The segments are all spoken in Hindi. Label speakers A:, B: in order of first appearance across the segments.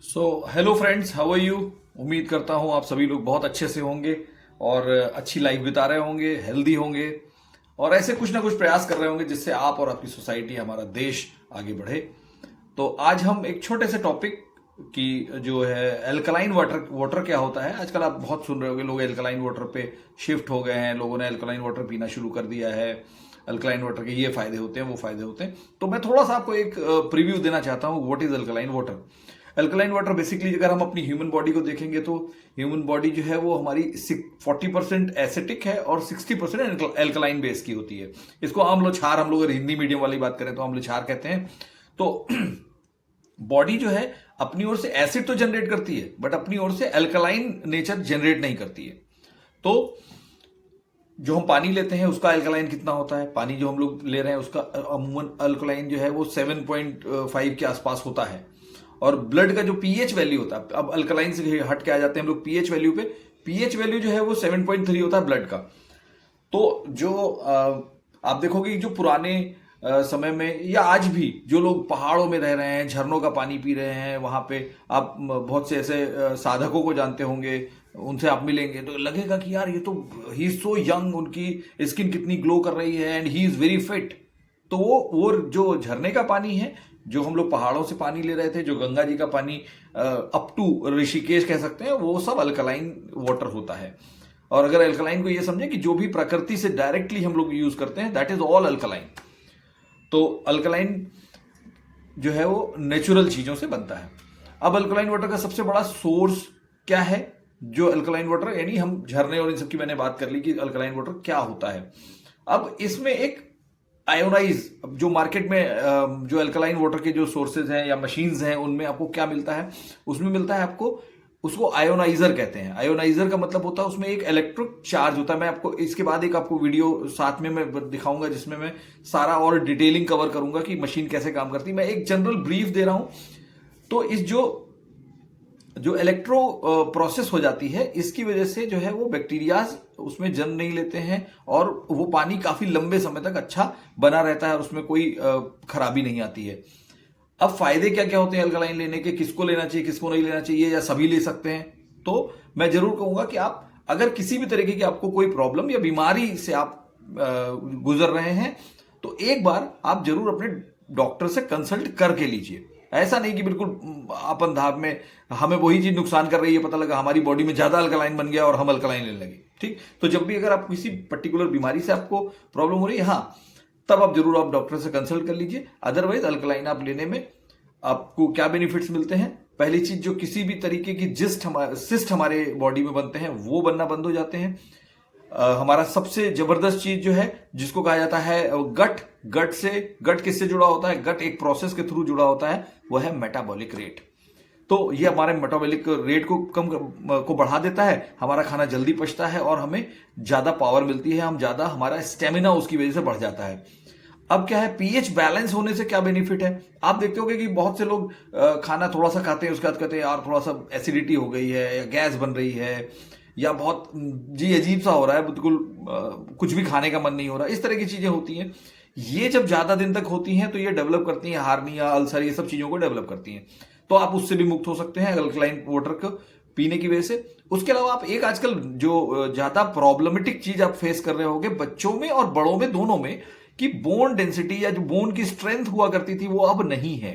A: So hello friends, how are you. उम्मीद करता हूँ आप सभी लोग बहुत अच्छे से होंगे और अच्छी लाइफ बिता रहे होंगे, हेल्दी होंगे और ऐसे कुछ ना कुछ प्रयास कर रहे होंगे जिससे आप और आपकी सोसाइटी, हमारा देश आगे बढ़े। तो आज हम एक छोटे से टॉपिक की जो है एल्कलाइन वाटर वाटर क्या होता है। आजकल आप बहुत सुन रहे होंगे, लोग एल्कलाइन वाटर पे शिफ्ट हो गए हैं, लोगों ने एल्कलाइन वाटर पीना शुरू कर दिया है। अल्कलाइन वाटर के ये फायदे होते हैं, वो फायदे होते हैं। तो मैं थोड़ा सा आपको एक प्रीव्यू देना चाहता हूँ, what is alkaline water. Alkaline water basically अगर हम अपनी ह्यूमन बॉडी को देखेंगे तो ह्यूमन बॉडी जो है वो हमारी 40% एसिटिक है और 60% एल्कलाइन बेस की होती है। इसको आम्लक्षार, हम लोग अगर हिंदी मीडियम वाली बात करें तो आम्लक्षार कहते हैं। तो बॉडी जो है अपनी ओर से एसिड तो जनरेट करती है बट अपनी ओर से अल्कलाइन नेचर जनरेट नहीं करती है। तो जो हम पानी लेते हैं उसका अल्कलाइन कितना होता है, पानी जो हम लोग ले रहे हैं उसका अमूमन अल्कलाइन जो है वो 7.5 के आसपास होता है। और ब्लड का जो पीएच वैल्यू होता है, अब अल्कलाइन से हट के आ जाते हैं हम लोग पीएच वैल्यू पे। पीएच वैल्यू जो है वो 7.3 होता है ब्लड का। तो जो आप देखोगे कि जो पुराने समय में या आज भी जो लोग पहाड़ों में रह रहे हैं, झरनों का पानी पी रहे हैं, वहां पे आप बहुत से ऐसे साधकों को जानते होंगे, उनसे आप मिलेंगे तो लगेगा कि यार ये तो ही इज सो यंग, उनकी स्किन कितनी ग्लो कर रही है and he is very fit. तो वो जो झरने का पानी है, जो हम लोग पहाड़ों से पानी ले रहे थे, जो गंगा जी का पानी अप टू ऋषिकेश कह सकते हैं, वो सब अल्कलाइन वाटर होता है। और अगर अल्कलाइन को ये समझे कि जो भी प्रकृति से डायरेक्टली हम लोग यूज करते हैं, दैट इज ऑल अल्कलाइन। तो अल्कलाइन जो है वो नेचुरल चीजों से बनता है। अब अल्कलाइन वाटर का सबसे बड़ा सोर्स क्या है? जो अल्कलाइन वाटर, यानी हम झरने और इन सब की मैंने बात कर ली कि अल्कलाइन वाटर क्या होता है। अब इसमें एक आयोनाइज, जो मार्केट में जो अल्कलाइन वाटर के जो सोर्सेज हैं या मशीन्स हैं, उनमें आपको क्या मिलता है? उसमें मिलता है आपको, उसको आयोनाइजर कहते हैं। आयोनाइजर का मतलब होता है उसमें एक इलेक्ट्रिक चार्ज होता है। मैं आपको इसके बाद एक आपको वीडियो साथ में मैं दिखाऊंगा जिसमें मैं सारा और डिटेलिंग कवर करूंगा कि मशीन कैसे काम करती है। मैं एक जनरल ब्रीफ दे रहा हूं। तो इस जो इलेक्ट्रो प्रोसेस हो जाती है, इसकी वजह से जो है वो बैक्टीरियाज उसमें जन्म नहीं लेते हैं और वो पानी काफी लंबे समय तक अच्छा बना रहता है और उसमें कोई खराबी नहीं आती है। अब फायदे क्या क्या होते हैं अल्कलाइन लेने के, किसको लेना चाहिए, किसको नहीं लेना चाहिए, या सभी ले सकते हैं? तो मैं जरूर कहूंगा कि आप अगर किसी भी तरीके की आपको कोई प्रॉब्लम या बीमारी से आप गुजर रहे हैं तो एक बार आप जरूर अपने डॉक्टर से कंसल्ट करके लीजिए। ऐसा नहीं कि बिल्कुल अपन धाप में हमें वही चीज नुकसान कर रही है, पता लगा हमारी बॉडी में ज्यादा अल्कलाइन बन गया और हम अल्कलाइन लेने लगे। ठीक, तो जब भी अगर आप किसी पर्टिकुलर बीमारी से आपको प्रॉब्लम हो रही है, हाँ, तब आप जरूर आप डॉक्टर से कंसल्ट कर लीजिए। अदरवाइज अल्कलाइन आप लेने में आपको क्या बेनिफिट्स मिलते हैं? पहली चीज, जो किसी भी तरीके की सिस्ट हमारे बॉडी में बनते हैं वो बनना बंद हो जाते हैं। हमारा सबसे जबरदस्त चीज जो है जिसको कहा जाता है गट किससे जुड़ा होता है? गट एक प्रोसेस के थ्रू जुड़ा होता है, वो है मेटाबॉलिक रेट। तो ये हमारे मेटाबॉलिक रेट को बढ़ा देता है, हमारा खाना जल्दी पचता है और हमें ज्यादा पावर मिलती है, हम ज्यादा, हमारा स्टेमिना उसकी वजह से बढ़ जाता है। अब क्या है, पीएच बैलेंस होने से क्या बेनिफिट है? आप देखते होंगे कि बहुत से लोग खाना थोड़ा सा खाते हैं, उसके बाद कहते हैं यार थोड़ा सा एसिडिटी हो गई है या गैस बन रही है या बहुत जी अजीब सा हो रहा है, बिल्कुल कुछ भी खाने का मन नहीं हो रहा, इस तरह की चीजें होती हैं। ये जब ज्यादा दिन तक होती हैं तो ये डेवलप करती हैं हार्निया, अल्सर, ये सब चीजों को डेवलप करती हैं। तो आप उससे भी मुक्त हो सकते हैं अल्कलाइन वाटर को पीने की वजह से। उसके अलावा आप एक आजकल जो ज्यादा प्रॉब्लमेटिक चीज आप फेस कर रहे होगे बच्चों में और बड़ों में, दोनों में, कि बोन डेंसिटी या जो बोन की स्ट्रेंथ हुआ करती थी वो अब नहीं है।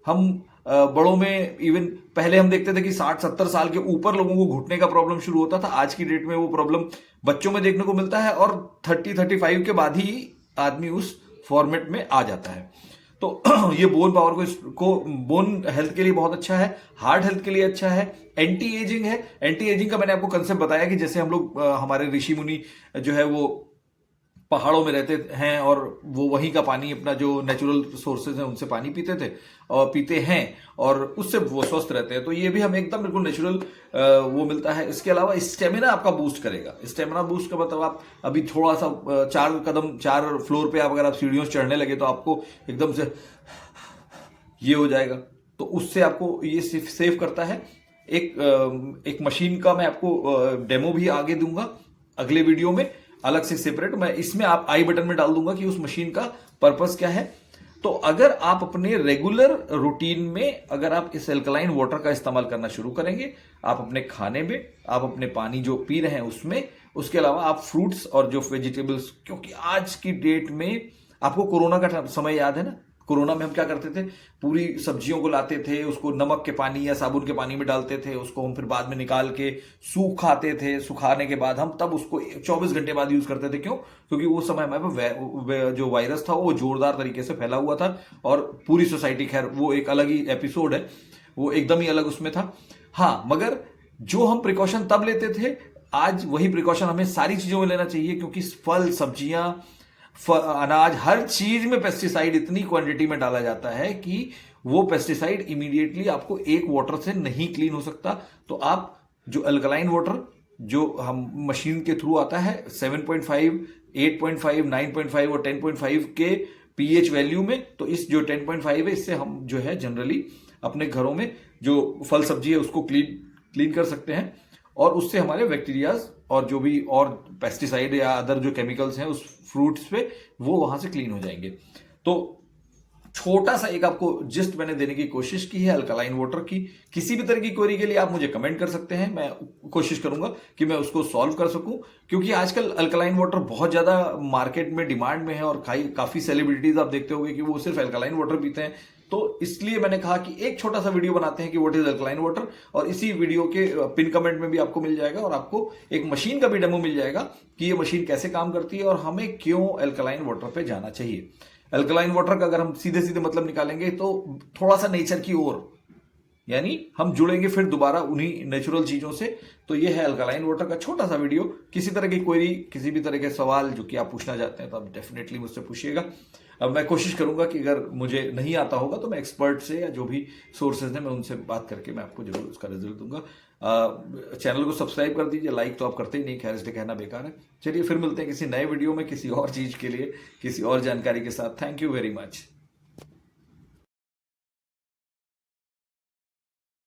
A: हम बड़ों में इवन पहले हम देखते थे कि 60-70 साल के ऊपर लोगों को घुटने का प्रॉब्लम शुरू होता था। आज की डेट में वो प्रॉब्लम बच्चों में देखने को मिलता है और 30-35 के बाद ही आदमी उस फॉर्मेट में आ जाता है। तो ये बोन पावर को बोन हेल्थ के लिए बहुत अच्छा है, हार्ट हेल्थ के लिए अच्छा है, एंटी एजिंग है। एंटी एजिंग का मैंने आपको कंसेप्ट बताया कि जैसे हम लोग हमारे ऋषि मुनि जो है वो पहाड़ों में रहते हैं और वो वहीं का पानी, अपना जो नेचुरल सोर्सेज हैं उनसे पानी पीते थे और पीते हैं और उससे वो स्वस्थ रहते हैं। तो ये भी हमें एकदम बिल्कुल नेचुरल वो मिलता है। इसके अलावा स्टेमिना आपका बूस्ट करेगा। स्टेमिना बूस्ट का मतलब आप अभी थोड़ा सा 4 फ्लोर पे आप अगर आप सीढ़ियों से चढ़ने लगे तो आपको एकदम से ये हो जाएगा, तो उससे आपको ये सेव करता है। एक मशीन का मैं आपको डेमो भी आगे दूंगा अगले वीडियो में, अलग से सेपरेट। मैं इसमें आप आई बटन में डाल दूंगा कि उस मशीन का पर्पस क्या है। तो अगर आप अपने रेगुलर रूटीन में अगर आप इस एल्कलाइन वाटर का इस्तेमाल करना शुरू करेंगे, आप अपने खाने में, आप अपने पानी जो पी रहे हैं उसमें, उसके अलावा आप फ्रूट्स और जो वेजिटेबल्स, क्योंकि आज की डेट में आपको कोरोना का समय याद है ना, कोरोना में हम क्या करते थे, पूरी सब्जियों को लाते थे, उसको नमक के पानी या साबुन के पानी में डालते थे, उसको हम फिर बाद में निकाल के सुखाते थे, सुखाने के बाद हम तब उसको 24 घंटे बाद यूज करते थे। क्यों? क्योंकि वो समय में जो वायरस था वो जोरदार तरीके से फैला हुआ था और पूरी सोसाइटी, खैर वो एक अलग ही एपिसोड है, वो एकदम ही अलग उसमें था। हाँ, मगर जो हम प्रिकॉशन तब लेते थे, आज वही प्रिकॉशन हमें सारी चीजों में लेना चाहिए, क्योंकि फल, सब्जियां, अनाज, हर चीज में पेस्टिसाइड इतनी क्वांटिटी में डाला जाता है कि वो पेस्टिसाइड इमीडिएटली आपको एक वाटर से नहीं क्लीन हो सकता। तो आप जो अल्कलाइन वाटर जो हम मशीन के थ्रू आता है 7.5, 8.5, 9.5 और 10.5 के पीएच वैल्यू में, तो इस जो 10.5 है इससे हम जो है जनरली अपने घरों में जो फल सब्जी है उसको क्लीन कर सकते हैं और उससे हमारे बैक्टीरियाज और जो भी और पेस्टिसाइड या अदर जो केमिकल्स हैं उस फ्रूट्स पे वो वहां से क्लीन हो जाएंगे। तो छोटा सा एक आपको जिस्ट मैंने देने की कोशिश की है अल्कलाइन वाटर की। किसी भी तरह की क्वेरी के लिए आप मुझे कमेंट कर सकते हैं, मैं कोशिश करूंगा कि मैं उसको सॉल्व कर सकूं, क्योंकि आजकल अल्कलाइन वाटर बहुत ज्यादा मार्केट में डिमांड में है और काफी सेलिब्रिटीज आप देखते होंगे कि वो सिर्फ अल्कलाइन वाटर पीते हैं। तो इसलिए मैंने कहा कि एक छोटा सा वीडियो बनाते हैं कि व्हाट इज अल्कलाइन वाटर, और इसी वीडियो के पिन कमेंट में भी आपको मिल जाएगा और आपको एक मशीन का भी डेमो मिल जाएगा कि ये मशीन कैसे काम करती है और हमें क्यों अल्कलाइन वाटर पे जाना चाहिए। अल्कलाइन वाटर का अगर हम सीधे सीधे मतलब निकालेंगे तो थोड़ा सा नेचर की ओर, यानी हम जुड़ेंगे फिर दोबारा उन्हीं नेचुरल चीजों से। तो ये है अल्कलाइन वाटर का छोटा सा वीडियो। किसी तरह की क्वेरी, किसी भी तरह के सवाल जो कि आप पूछना चाहते हैं तो आप डेफिनेटली मुझसे पूछिएगा। अब मैं कोशिश करूंगा कि अगर मुझे नहीं आता होगा तो मैं एक्सपर्ट से या जो भी सोर्सेज हैं मैं उनसे बात करके मैं आपको जरूर उसका रिजल्ट दूंगा। चैनल को सब्सक्राइब कर दीजिए, लाइक तो आप करते ही नहीं, खैर इसलिए कहना बेकार है। चलिए फिर मिलते हैं किसी नए वीडियो में किसी और चीज के लिए, किसी और जानकारी के साथ। Thank you very much.